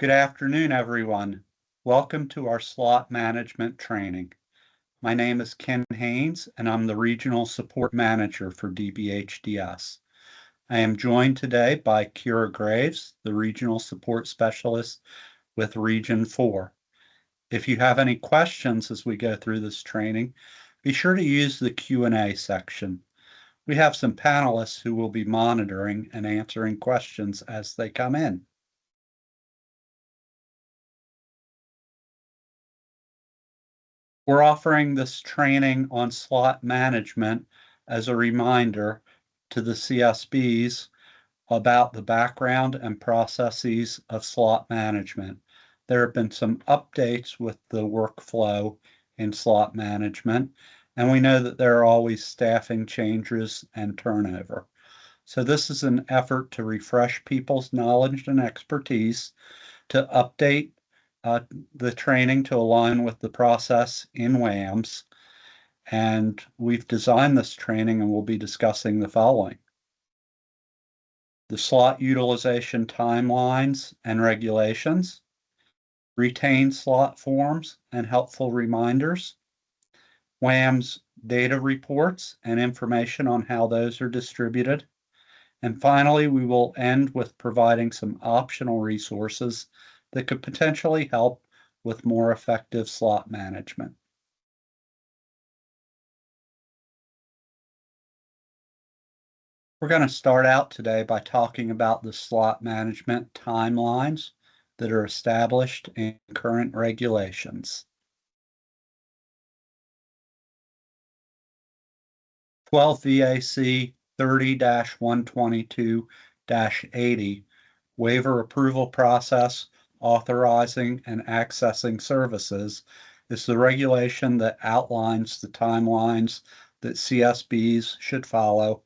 Good afternoon, everyone. Welcome to our slot management training. My name is Ken Haynes, and I'm the Regional Support Manager for DBHDS. I am joined today by Kira Graves, the Regional Support Specialist with Region 4. If you have any questions as we go through this training, be sure to use the Q&A section. We have some panelists who will be monitoring and answering questions as they come in. We're offering this training on slot management as a reminder to the CSBs about the background and processes of slot management. There have been some updates with the workflow in slot management, and we know that there are always staffing changes and turnover. So this is an effort to refresh people's knowledge and expertise, to update the training to align with the process in WAMS, and we've designed this training and we'll be discussing the following: the slot utilization timelines and regulations, retained slot forms and helpful reminders, WAMS data reports and information on how those are distributed, and finally, we will end with providing some optional resources that could potentially help with more effective slot management. We're going to start out today by talking about the slot management timelines that are established in current regulations. 12 VAC 30-122-80 waiver approval process authorizing and accessing services is the regulation that outlines the timelines that CSBs should follow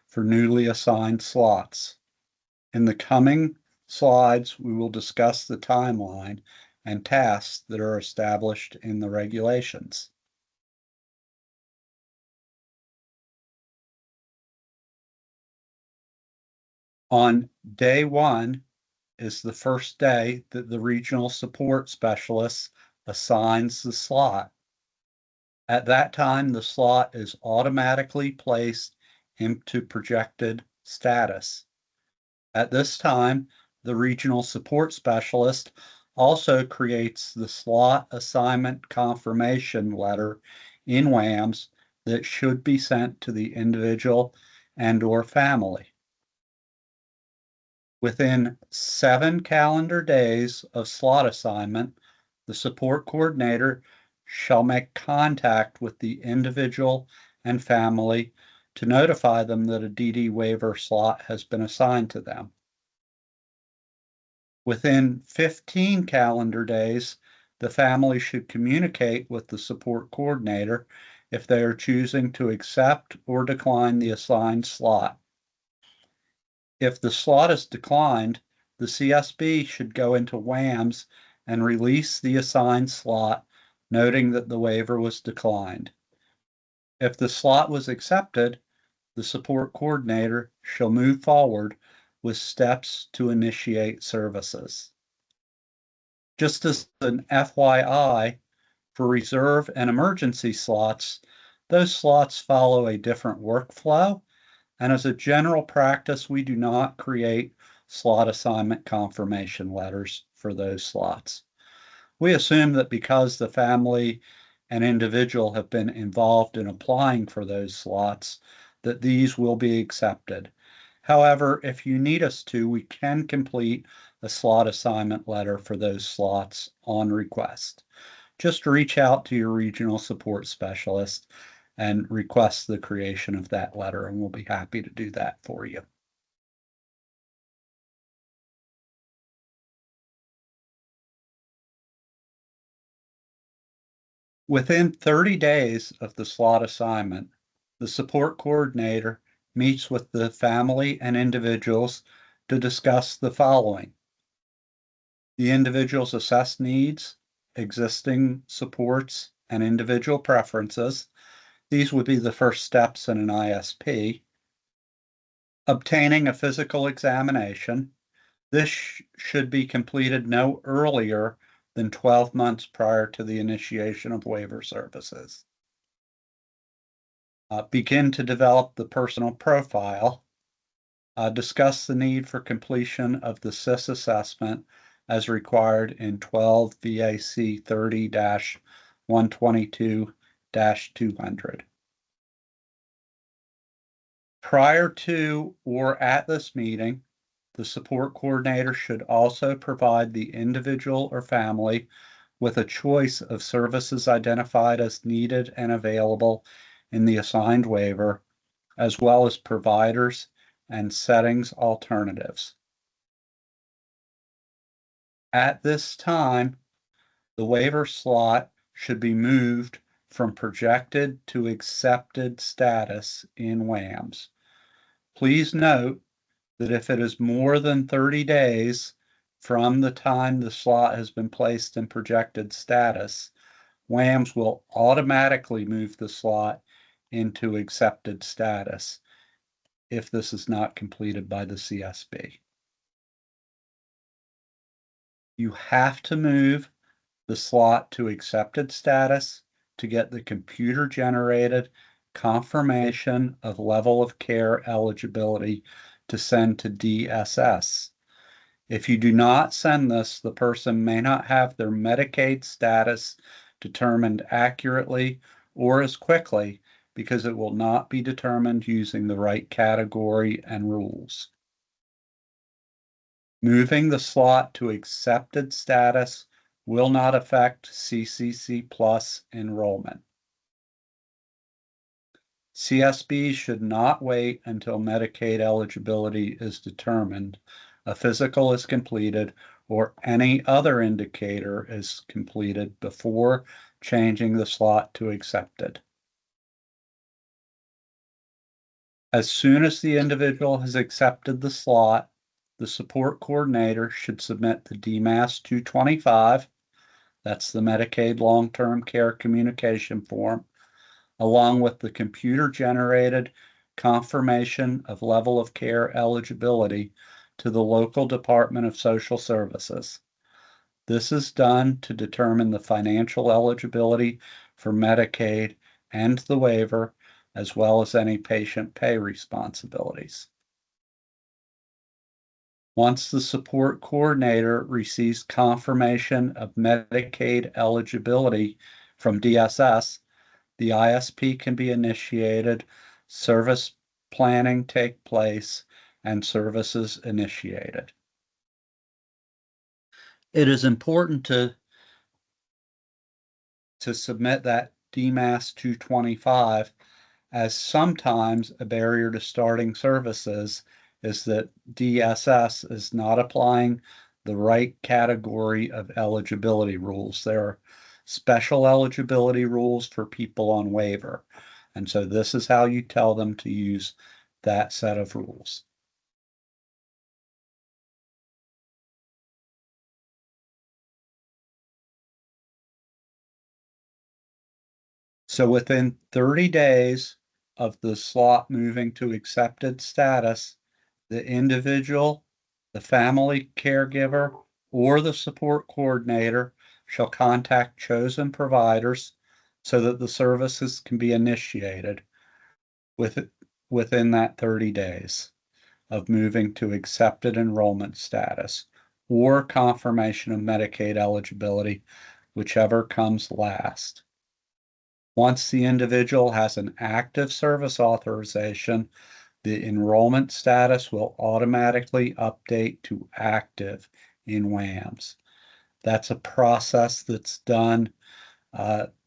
for newly assigned slots. In the coming slides, we will discuss the timeline and tasks that are established in the regulations. On day one is the first day that the regional support specialist assigns the slot. At that time, the slot is automatically placed into projected status. At this time, the regional support specialist also creates the slot assignment confirmation letter in WAMS that should be sent to the individual and/or family. Within 7 calendar days of slot assignment, the support coordinator shall make contact with the individual and family to notify them that a DD waiver slot has been assigned to them. Within 15 calendar days, the family should communicate with the support coordinator if they are choosing to accept or decline the assigned slot. If the slot is declined, the CSB should go into WAMS and release the assigned slot, noting that the waiver was declined. If the slot was accepted, the support coordinator shall move forward with steps to initiate services. Just as an FYI, for reserve and emergency slots, those slots follow a different workflow, and as a general practice, we do not create slot assignment confirmation letters for those slots. We assume that because the family and individual have been involved in applying for those slots, that these will be accepted. However, if you need us to, we can complete a slot assignment letter for those slots on request. Just reach out to your regional support specialist and request the creation of that letter, and we'll be happy to do that for you. Within 30 days of the slot assignment, the support coordinator meets with the family and individuals to discuss the following: the individual's assessed needs, existing supports, and individual preferences. These would be the first steps in an ISP. Obtaining a physical examination. This should be completed no earlier than 12 months prior to the initiation of waiver services. Begin to develop the personal profile. Discuss the need for completion of the SIS assessment as required in 12 VAC 30-122-200. Prior to or at this meeting, the support coordinator should also provide the individual or family with a choice of services identified as needed and available in the assigned waiver, as well as providers and settings alternatives. At this time, the waiver slot should be moved from projected to accepted status in WAMS. Please note that if it is more than 30 days from the time the slot has been placed in projected status, WAMS will automatically move the slot into accepted status if this is not completed by the CSB. You have to move the slot to accepted status to get the computer-generated confirmation of level of care eligibility to send to DSS. If you do not send this, the person may not have their Medicaid status determined accurately or as quickly because it will not be determined using the right category and rules. Moving the slot to accepted status will not affect CCC Plus enrollment. CSBs should not wait until Medicaid eligibility is determined, a physical is completed, or any other indicator is completed before changing the slot to accepted. As soon as the individual has accepted the slot, the support coordinator should submit the DMAS 225, that's the Medicaid Long-Term Care Communication Form, along with the computer-generated confirmation of level of care eligibility to the local Department of Social Services. This is done to determine the financial eligibility for Medicaid and the waiver, as well as any patient pay responsibilities. Once the support coordinator receives confirmation of Medicaid eligibility from DSS, the ISP can be initiated, service planning take place, and services initiated. It is important to submit that DMAS 225, as sometimes a barrier to starting services is that DSS is not applying the right category of eligibility rules. There are special eligibility rules for people on waiver. And so this is how you tell them to use that set of rules. So within 30 days of the slot moving to accepted status, the individual, the family caregiver, or the support coordinator shall contact chosen providers so that the services can be initiated within that 30 days of moving to accepted enrollment status or confirmation of Medicaid eligibility, whichever comes last. Once the individual has an active service authorization, the enrollment status will automatically update to active in WAMS. That's a process that's done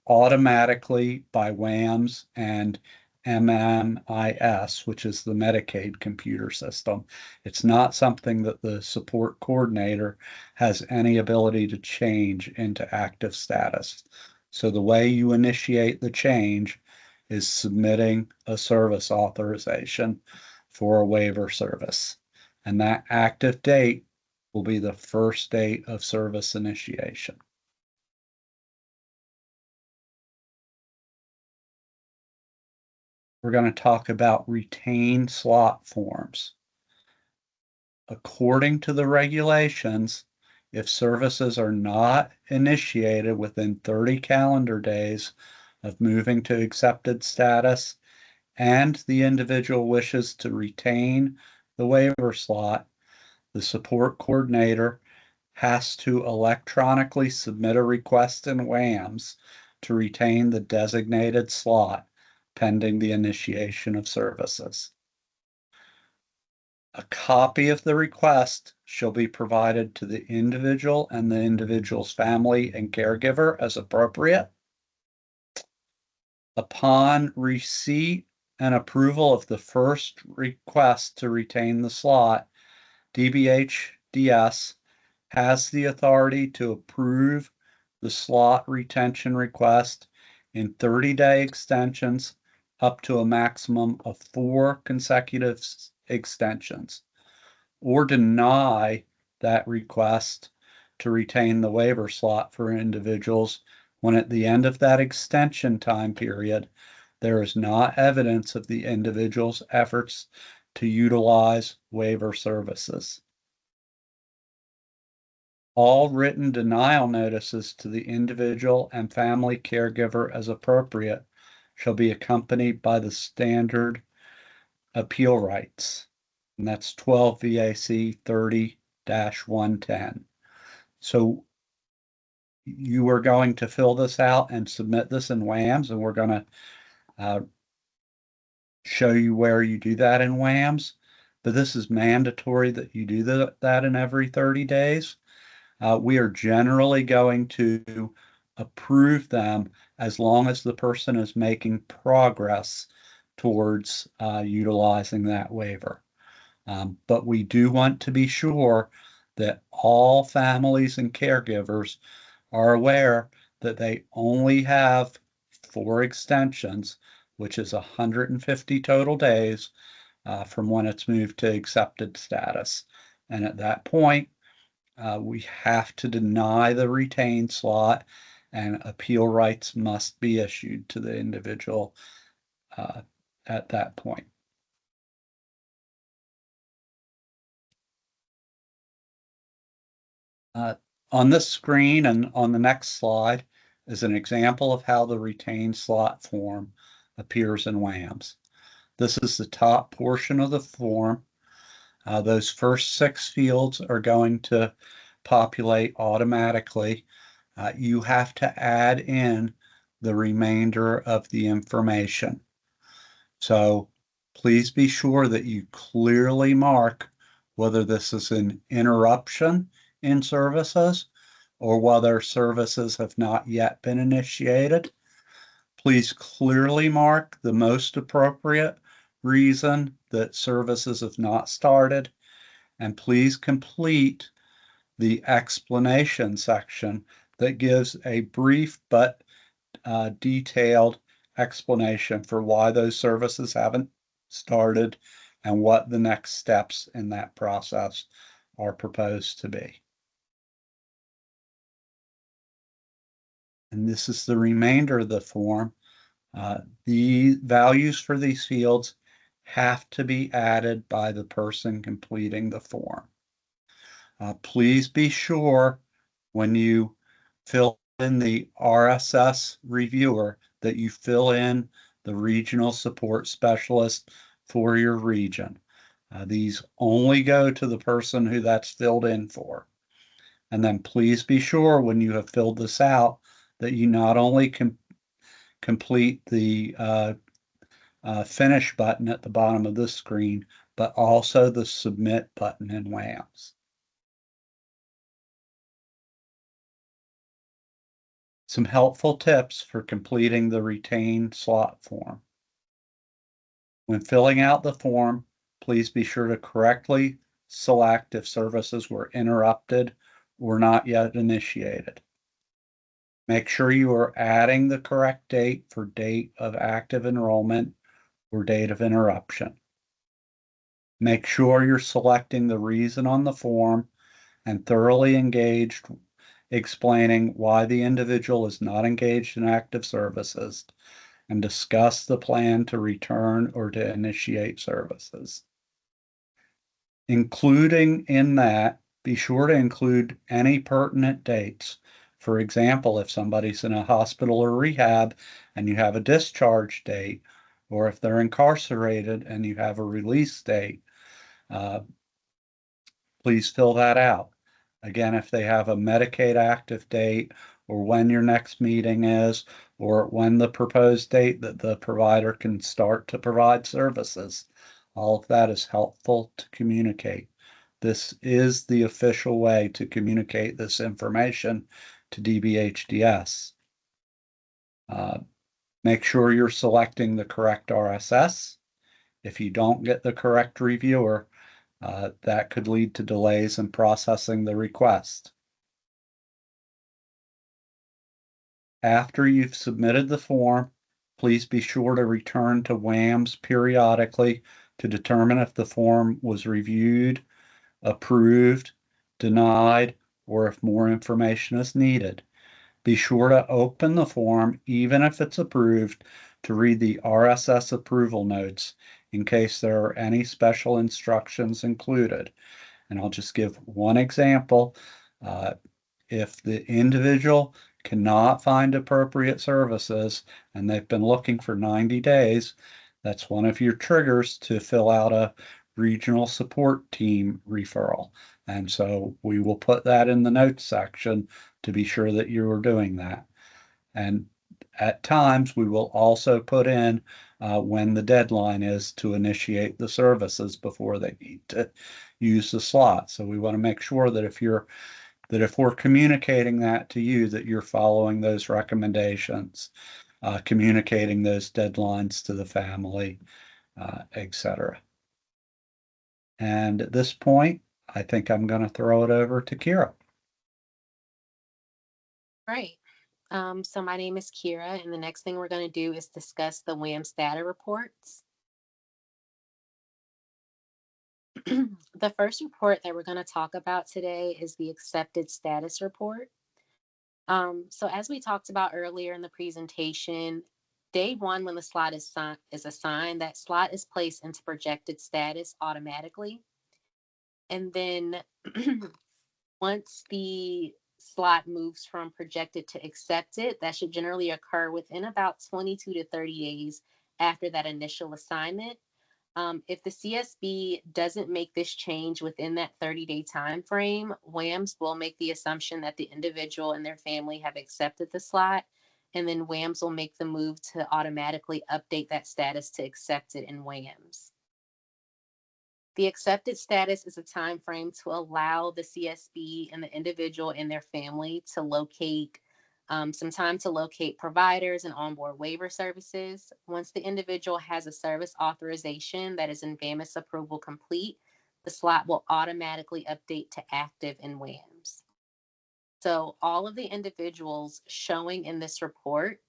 automatically by WAMS and MMIS, which is the Medicaid computer system. It's not something that the support coordinator has any ability to change into active status. So the way you initiate the change is submitting a service authorization for a waiver service. And that active date will be the first date of service initiation. We're going to talk about retained slot forms. According to the regulations, if services are not initiated within 30 calendar days of moving to accepted status and the individual wishes to retain the waiver slot, the support coordinator has to electronically submit a request in WAMS to retain the designated slot pending the initiation of services. A copy of the request shall be provided to the individual and the individual's family and caregiver as appropriate. Upon receipt and approval of the first request to retain the slot, DBHDS has the authority to approve the slot retention request in 30-day extensions up to a maximum of 4 consecutive extensions, or deny that request to retain the waiver slot for individuals when at the end of that extension time period, there is not evidence of the individual's efforts to utilize waiver services. All written denial notices to the individual and family caregiver as appropriate shall be accompanied by the standard appeal rights. And that's 12 VAC 30-110. So you are going to fill this out and submit this in WAMS, and we're going to show you where you do that in WAMS. But this is mandatory that you do that in every 30 days. We are generally going to approve them as long as the person is making progress towards utilizing that waiver. But we do want to be sure that all families and caregivers are aware that they only have 4 extensions, which is 150 total days from when it's moved to accepted status. And at that point, we have to deny the retained slot, and appeal rights must be issued to the individual at that point. On this screen and on the next slide is an example of how the retained slot form appears in WAMS. This is the top portion of the form. Those first 6 fields are going to populate automatically. You have to add in the remainder of the information. So please be sure that you clearly mark whether this is an interruption in services or whether services have not yet been initiated. Please clearly mark the most appropriate reason that services have not started, and please complete the explanation section that gives a brief but detailed explanation for why those services haven't started and what the next steps in that process are proposed to be. And this is the remainder of the form. The values for these fields have to be added by the person completing the form. Please be sure when you fill in the RSS reviewer that you fill in the regional support specialist for your region. These only go to the person who that's filled in for. And then please be sure when you have filled this out that you not only complete the finish button at the bottom of this screen, but also the submit button in WAMS. Some helpful tips for completing the retained slot form. When filling out the form, please be sure to correctly select if services were interrupted or not yet initiated. Make sure you are adding the correct date for date of active enrollment or date of interruption. Make sure you're selecting the reason on the form and thoroughly engaged explaining why the individual is not engaged in active services, and discuss the plan to return or to initiate services. Including in that, be sure to include any pertinent dates. For example, if somebody's in a hospital or rehab and you have a discharge date, or if they're incarcerated and you have a release date, uh, please fill that out. Again, if they have a Medicaid active date, or when your next meeting is, or when the proposed date that the provider can start to provide services, all of that is helpful to communicate. This is the official way to communicate this information to DBHDS. Make sure you're selecting the correct RSS. If you don't get the correct reviewer, that could lead to delays in processing the request. After you've submitted the form, please be sure to return to WAMS periodically to determine if the form was reviewed, approved, denied, or if more information is needed. Be sure to open the form, even if it's approved, to read the RSS approval notes in case there are any special instructions included. And I'll just give one example. Uh, if the individual cannot find appropriate services and they've been looking for 90 days, that's one of your triggers to fill out a regional support team referral. And so we will put that in the notes section to be sure that you are doing that. And at times, we will also put in when the deadline is to initiate the services before they need to use the slot. So we want to make sure that if we're communicating that to you, that you're following those recommendations, communicating those deadlines to the family, etc. And at this point, I think I'm going to throw it over to Kira. Right. So my name is Kira, and the next thing we're going to do is discuss the WAMS data reports. The first report that we're going to talk about today is the accepted status report. So as we talked about earlier in the presentation, day one, when the slot is assigned, that slot is placed into projected status automatically. And then once the slot moves from projected to accepted, that should generally occur within about 22 to 30 days after that initial assignment. If the CSB doesn't make this change within that 30-day time frame, WAMS will make the assumption that the individual and their family have accepted the slot, and then WAMS will make the move to automatically update that status to accepted in WAMS. The accepted status is a time frame to allow the CSB and the individual and their family to locate some time to locate providers and onboard waiver services. Once the individual has a service authorization that is in VAMIS approval complete, the slot will automatically update to active in WAMS. So all of the individuals showing in this report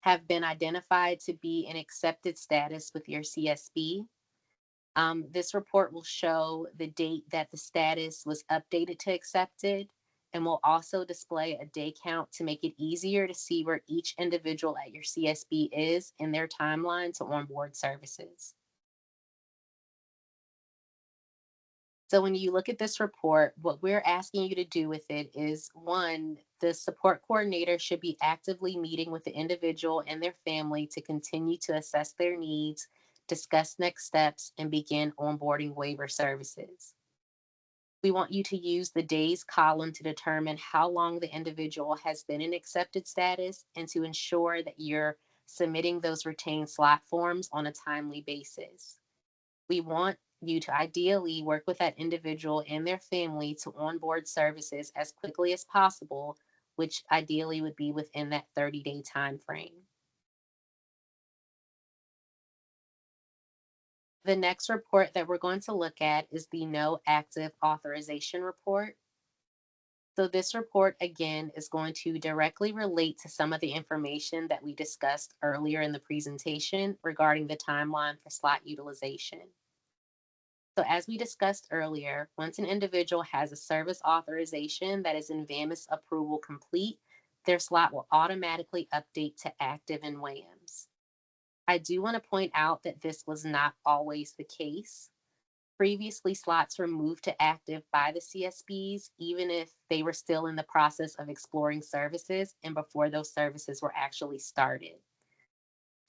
have been identified to be in accepted status with your CSB. This report will show the date that the status was updated to accepted, and will also display a day count to make it easier to see where each individual at your CSB is in their timeline to onboard services. So when you look at this report, what we're asking you to do with it is, one, the support coordinator should be actively meeting with the individual and their family to continue to assess their needs, discuss next steps, and begin onboarding waiver services. We want you to use the days column to determine how long the individual has been in accepted status and to ensure that you're submitting those retained slot forms on a timely basis. We want you to ideally work with that individual and their family to onboard services as quickly as possible, which ideally would be within that 30-day time frame. The next report that we're going to look at is the no active authorization report. So this report, again, is going to directly relate to some of the information that we discussed earlier in the presentation regarding the timeline for slot utilization. So as we discussed earlier, once an individual has a service authorization that is in VAMIS approval complete, their slot will automatically update to active in WAMS. I do want to point out that this was not always the case. Previously, slots were moved to active by the CSBs, even if they were still in the process of exploring services and before those services were actually started.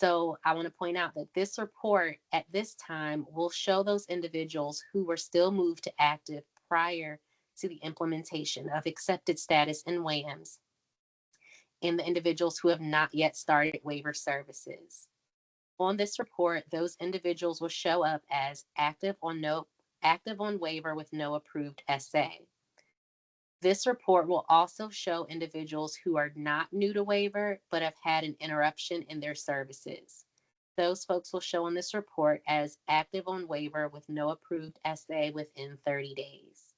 So I want to point out that this report at this time will show those individuals who were still moved to active prior to the implementation of accepted status in WAMs and the individuals who have not yet started waiver services. On this report, those individuals will show up as active on waiver with no approved SA. This report will also show individuals who are not new to waiver but have had an interruption in their services. Those folks will show on this report as active on waiver with no approved SA within 30 days.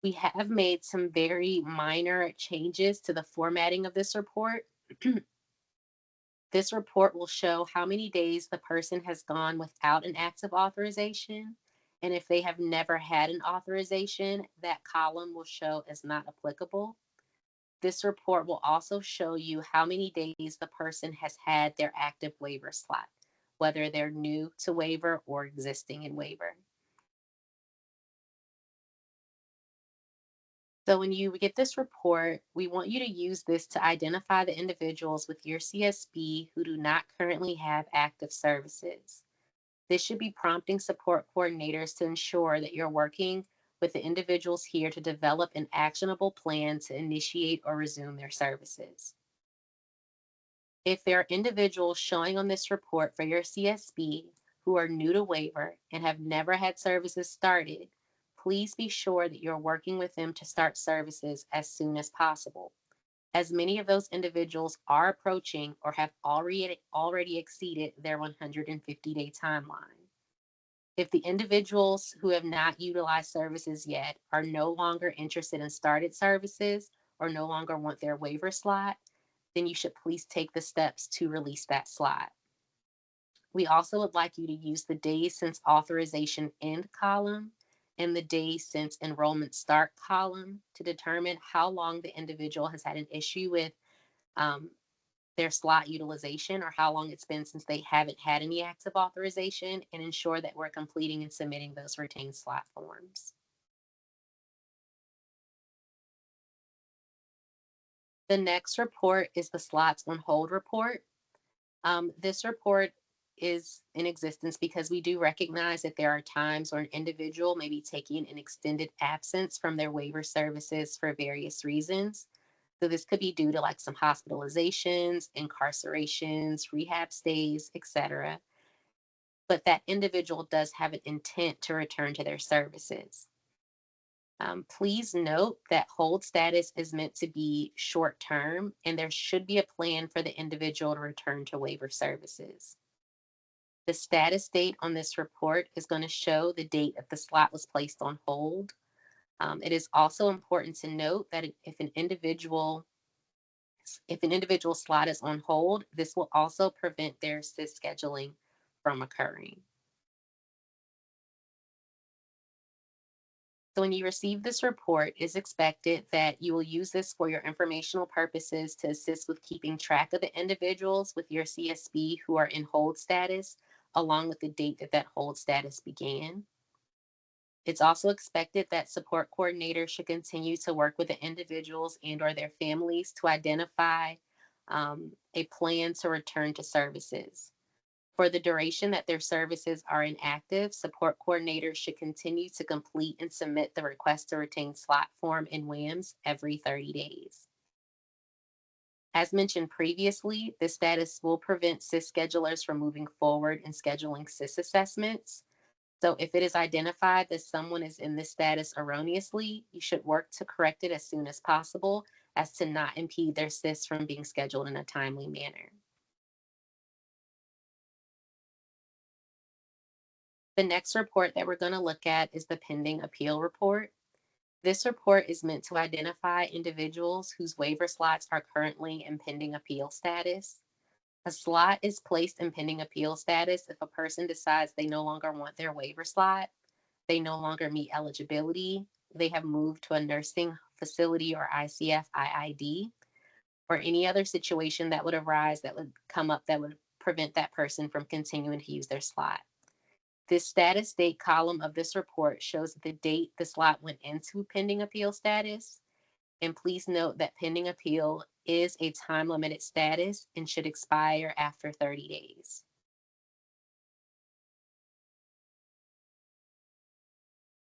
We have made some very minor changes to the formatting of this report. This report will show how many days the person has gone without an active authorization. And if they have never had an authorization, that column will show as not applicable. This report will also show you how many days the person has had their active waiver slot, whether they're new to waiver or existing in waiver. So when you get this report, we want you to use this to identify the individuals with your CSB who do not currently have active services. This should be prompting support coordinators to ensure that you're working with the individuals here to develop an actionable plan to initiate or resume their services. If there are individuals showing on this report for your CSB who are new to waiver and have never had services started, please be sure that you're working with them to start services as soon as possible, as many of those individuals are approaching or have already exceeded their 150-day timeline. If the individuals who have not utilized services yet are no longer interested in started services or no longer want their waiver slot, then you should please take the steps to release that slot. We also would like you to use the days since authorization end column and the days since enrollment start column to determine how long the individual has had an issue with um, their slot utilization or how long it's been since they haven't had any active authorization, and ensure that we're completing and submitting those retained slot forms. The next report is the slots on hold report. This report is in existence because we do recognize that there are times where an individual may be taking an extended absence from their waiver services for various reasons. So this could be due to like some hospitalizations, incarcerations, rehab stays, etc. But that individual does have an intent to return to their services. Please note that hold status is meant to be short term, and there should be a plan for the individual to return to waiver services. The status date on this report is going to show the date that the slot was placed on hold. It is also important to note that if an individual slot is on hold, this will also prevent their CIS scheduling from occurring. So when you receive this report, it's expected that you will use this for your informational purposes to assist with keeping track of the individuals with your CSB who are in hold status, along with the date that that hold status began. It's also expected that support coordinators should continue to work with the individuals and or their families to identify a plan to return to services. For the duration that their services are inactive, support coordinators should continue to complete and submit the request to retain slot form in WAMs every 30 days. As mentioned previously, this status will prevent CIS schedulers from moving forward and scheduling CIS assessments. So if it is identified that someone is in this status erroneously, you should work to correct it as soon as possible as to not impede their CIS from being scheduled in a timely manner. The next report that we're going to look at is the pending appeal report. This report is meant to identify individuals whose waiver slots are currently in pending appeal status. A slot is placed in pending appeal status if a person decides they no longer want their waiver slot, they no longer meet eligibility, they have moved to a nursing facility or ICF IID, or any other situation that would arise that would come up that would prevent that person from continuing to use their slot. This status date column of this report shows the date the slot went into pending appeal status. And please note that pending appeal is a time limited status and should expire after 30 days.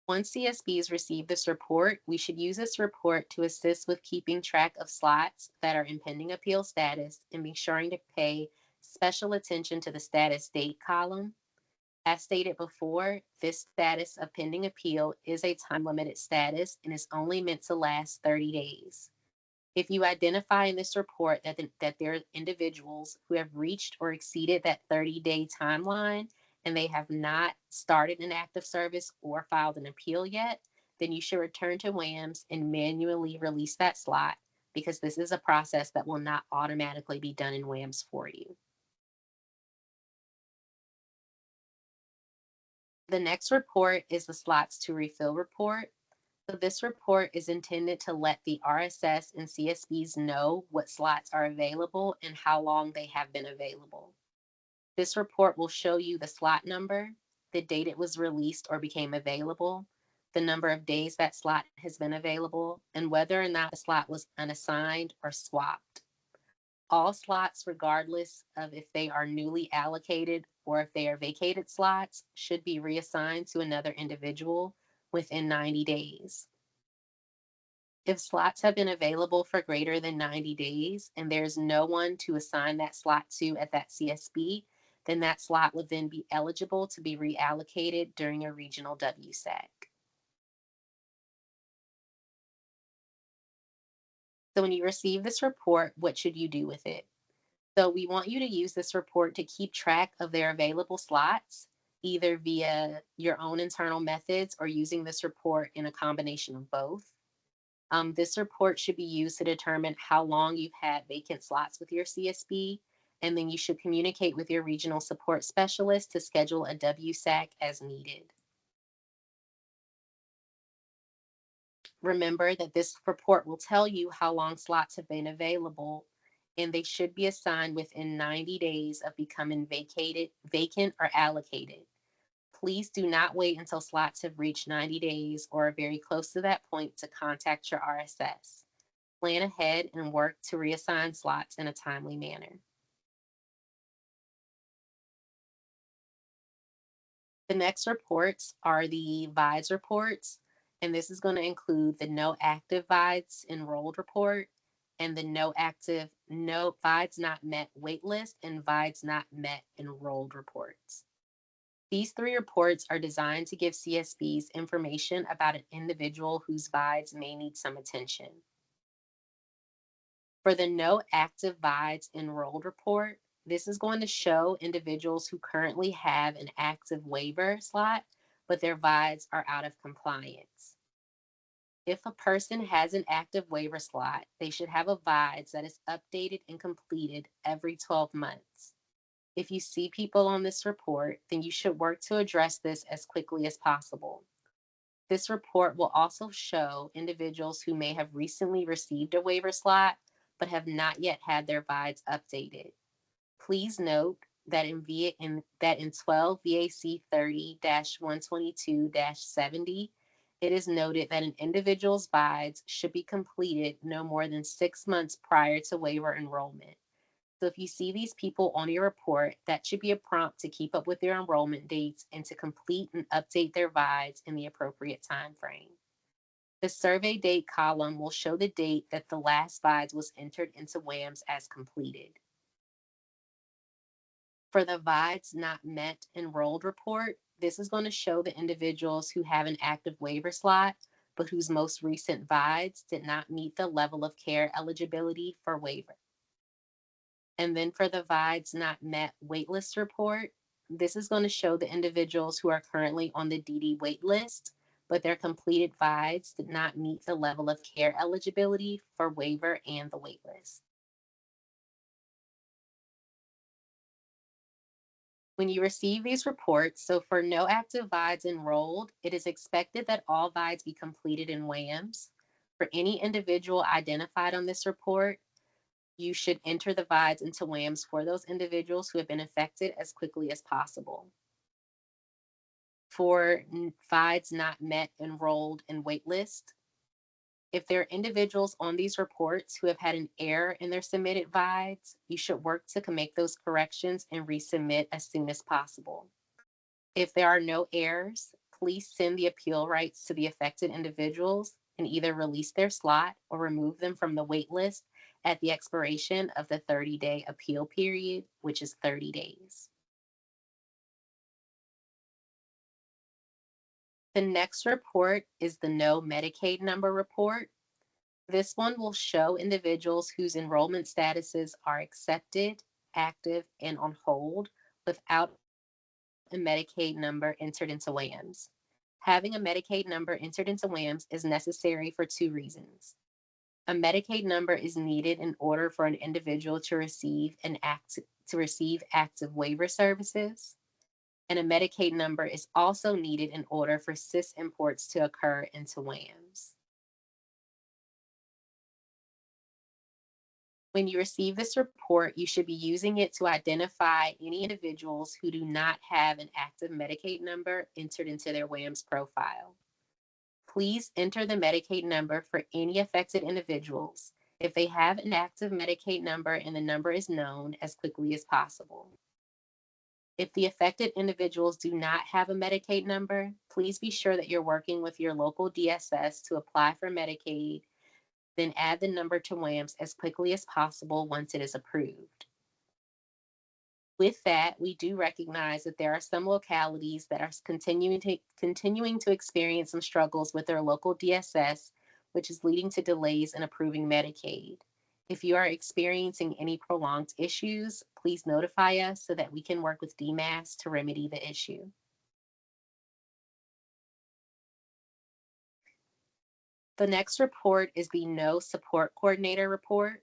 Once CSBs receive this report, we should use this report to assist with keeping track of slots that are in pending appeal status and be sure to pay special attention to the status date column. As stated before, this status of pending appeal is a time limited status and is only meant to last 30 days. If you identify in this report that there are individuals who have reached or exceeded that 30-day timeline and they have not started an active service or filed an appeal yet, then you should return to WAMS and manually release that slot because this is a process that will not automatically be done in WAMS for you. The next report is the slots to refill report. So this report is intended to let the RSS and CSBs know what slots are available and how long they have been available. This report will show you the slot number, the date it was released or became available, the number of days that slot has been available, and whether or not the slot was unassigned or swapped. All slots, regardless of if they are newly allocated or if they are vacated slots, should be reassigned to another individual within 90 days. If slots have been available for greater than 90 days and there's no one to assign that slot to at that CSB, then that slot would then be eligible to be reallocated during a regional WSAC. So when you receive this report, what should you do with it? So we want you to use this report to keep track of their available slots, either via your own internal methods or using this report in a combination of both. This report should be used to determine how long you've had vacant slots with your CSB, and then you should communicate with your regional support specialist to schedule a WSAC as needed. Remember that this report will tell you how long slots have been available, and they should be assigned within 90 days of becoming vacant, or allocated. Please do not wait until slots have reached 90 days or are very close to that point to contact your RSS. Plan ahead and work to reassign slots in a timely manner. The next reports are the VIDES reports, and this is going to include the no active VIDES enrolled report and the no VIDES not met waitlist and VIDES not met enrolled reports. These three reports are designed to give CSBs information about an individual whose VIDES may need some attention. For the no active VIDES enrolled report, this is going to show individuals who currently have an active waiver slot, but their VIDES are out of compliance. If a person has an active waiver slot, they should have a VIDES that is updated and completed every 12 months. If you see people on this report, then you should work to address this as quickly as possible. This report will also show individuals who may have recently received a waiver slot but have not yet had their VIDES updated. Please note that in 12 VAC 30-122-70, it is noted that an individual's VIDES should be completed no more than 6 months prior to waiver enrollment. So if you see these people on your report, that should be a prompt to keep up with their enrollment dates and to complete and update their VIDES in the appropriate time frame. The survey date column will show the date that the last VIDES was entered into WAMS as completed. For the VIDES not met enrolled report, this is going to show the individuals who have an active waiver slot, but whose most recent VIDES did not meet the level of care eligibility for waiver. And then for the VIDES not met waitlist report, this is going to show the individuals who are currently on the DD waitlist, but their completed VIDES did not meet the level of care eligibility for waiver and the waitlist. When you receive these reports, so for no active VIDES enrolled, it is expected that all VIDES be completed in WAMS. For any individual identified on this report, you should enter the VIDES into WAMS for those individuals who have been affected as quickly as possible. for VIDs not met, enrolled, and waitlist. If there are individuals on these reports who have had an error in their submitted VIDs, you should work to make those corrections and resubmit as soon as possible. If there are no errors, please send the appeal rights to the affected individuals and either release their slot or remove them from the wait list at the expiration of the 30-day appeal period, which is 30 days. The next report is the No Medicaid Number report. This one will show individuals whose enrollment statuses are accepted, active, and on hold without a Medicaid number entered into WAMS. Having a Medicaid number entered into WAMS is necessary for two reasons. A Medicaid number is needed in order for an individual to receive active waiver services, and a Medicaid number is also needed in order for CIS imports to occur into WAMS. When you receive this report, you should be using it to identify any individuals who do not have an active Medicaid number entered into their WAMS profile. Please enter the Medicaid number for any affected individuals if they have an active Medicaid number and the number is known as quickly as possible. If the affected individuals do not have a Medicaid number, please be sure that you're working with your local DSS to apply for Medicaid, then add the number to WAMS as quickly as possible once it is approved. With that, we do recognize that there are some localities that are continuing to experience some struggles with their local DSS, which is leading to delays in approving Medicaid. If you are experiencing any prolonged issues, please notify us so that we can work with DMAS to remedy the issue. The next report is the No Support Coordinator report.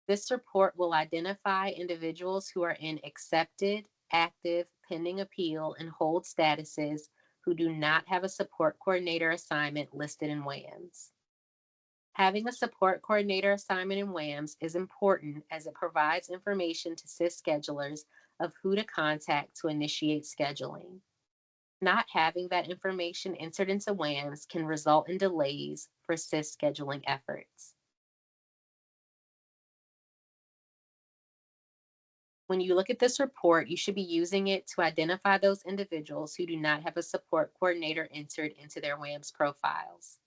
This report will identify individuals who are in accepted, active, pending appeal, and hold statuses who do not have a support coordinator assignment listed in WAMS. Having a support coordinator assignment in WAMS is important as it provides information to CIS schedulers of who to contact to initiate scheduling. Not having that information entered into WAMS can result in delays for CIS scheduling efforts. When you look at this report, you should be using it to identify those individuals who do not have a support coordinator entered into their WAMS profiles.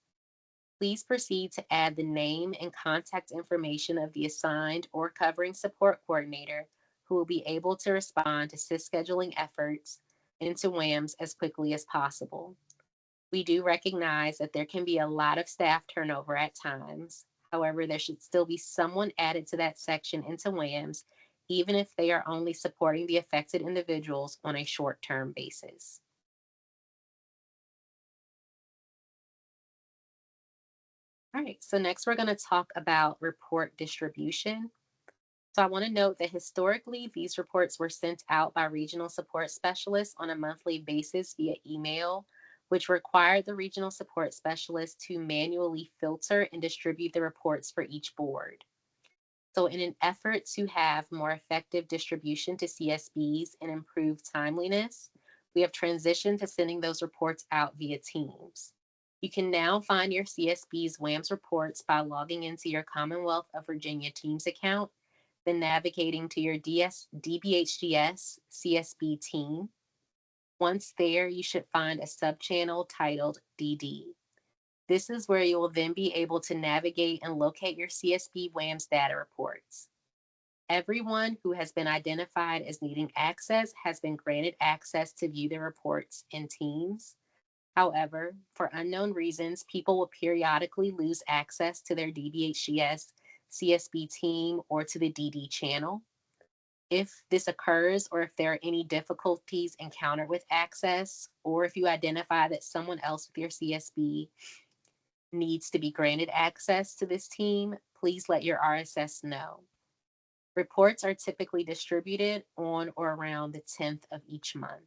Please proceed to add the name and contact information of the assigned or covering support coordinator who will be able to respond to CIS scheduling efforts into WAMS as quickly as possible. We do recognize that there can be a lot of staff turnover at times. However, there should still be someone added to that section into WAMS, even if they are only supporting the affected individuals on a short-term basis. All right, so next we're going to talk about report distribution. So I want to note that historically, these reports were sent out by regional support specialists on a monthly basis via email, which required the regional support specialist to manually filter and distribute the reports for each board. So in an effort to have more effective distribution to CSBs and improve timeliness, we have transitioned to sending those reports out via Teams. You can now find your CSB's WAMS reports by logging into your Commonwealth of Virginia Teams account, then navigating to your DBHDS CSB team. Once there, you should find a subchannel titled DD. This is where you will then be able to navigate and locate your CSB WAMS data reports. Everyone who has been identified as needing access has been granted access to view the reports in Teams. However, for unknown reasons, people will periodically lose access to their DBHDS CSB team or to the DD channel. If this occurs, or if there are any difficulties encountered with access, or if you identify that someone else with your CSB needs to be granted access to this team, please let your RSS know. Reports are typically distributed on or around the 10th of each month.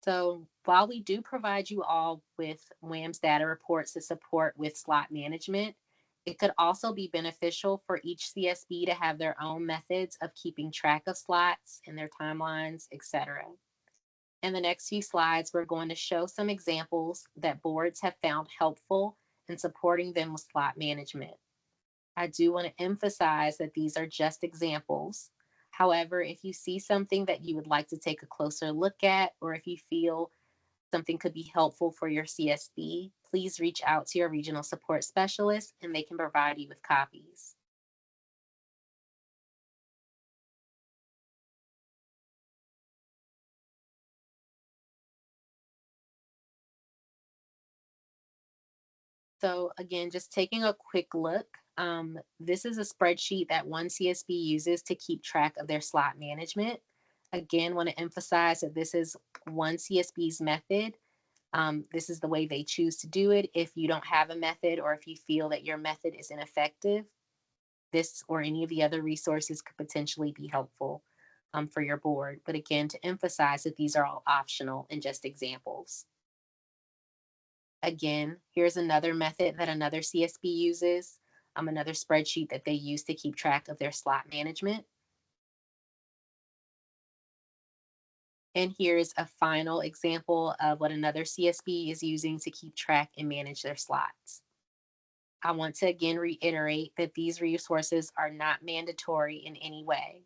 So while we do provide you all with WAMS data reports to support with slot management, It could also be beneficial for each CSB to have their own methods of keeping track of slots and their timelines, etc. In the next few slides, we're going to show some examples that boards have found helpful in supporting them with slot management. I do want to emphasize that these are just examples. However, if you see something that you would like to take a closer look at, or if you feel something could be helpful for your CSB, please reach out to your regional support specialist and they can provide you with copies. So again, just taking a quick look, this is a spreadsheet that one CSB uses to keep track of their slot management. Again, want to emphasize that this is one CSB's method. This is the way they choose to do it. If you don't have a method or if you feel that your method is ineffective, this or any of the other resources could potentially be helpful for your board. But again, to emphasize that these are all optional and just examples. Again, here's another method that another CSB uses, another spreadsheet that they use to keep track of their slot management. And here's a final example of what another CSB is using to keep track and manage their slots. I want to again reiterate that these resources are not mandatory in any way.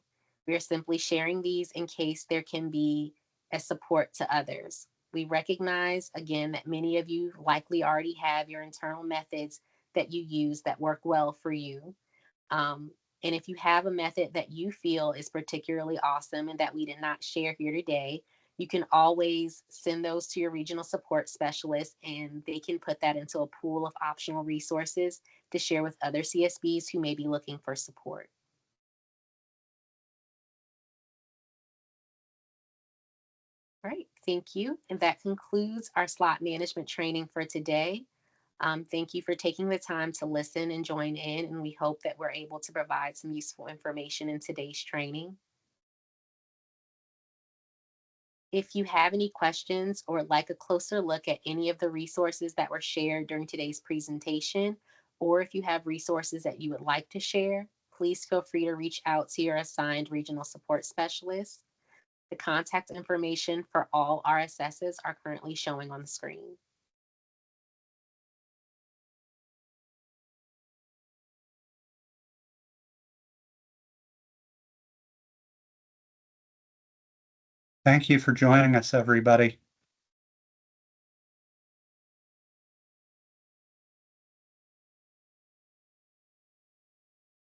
We are simply sharing these in case there can be a support to others. We recognize again that many of you likely already have your internal methods that you use that work well for you. And if you have a method that you feel is particularly awesome and that we did not share here today, you can always send those to your regional support specialist and they can put that into a pool of optional resources to share with other CSBs who may be looking for support. All right, thank you. And that concludes our slot management training for today. Thank you for taking the time to listen and join in, and we hope that we're able to provide some useful information in today's training. If you have any questions or would like a closer look at any of the resources that were shared during today's presentation, or if you have resources that you would like to share, please feel free to reach out to your assigned regional support specialist. The contact information for all RSSs are currently showing on the screen. Thank you for joining us, everybody.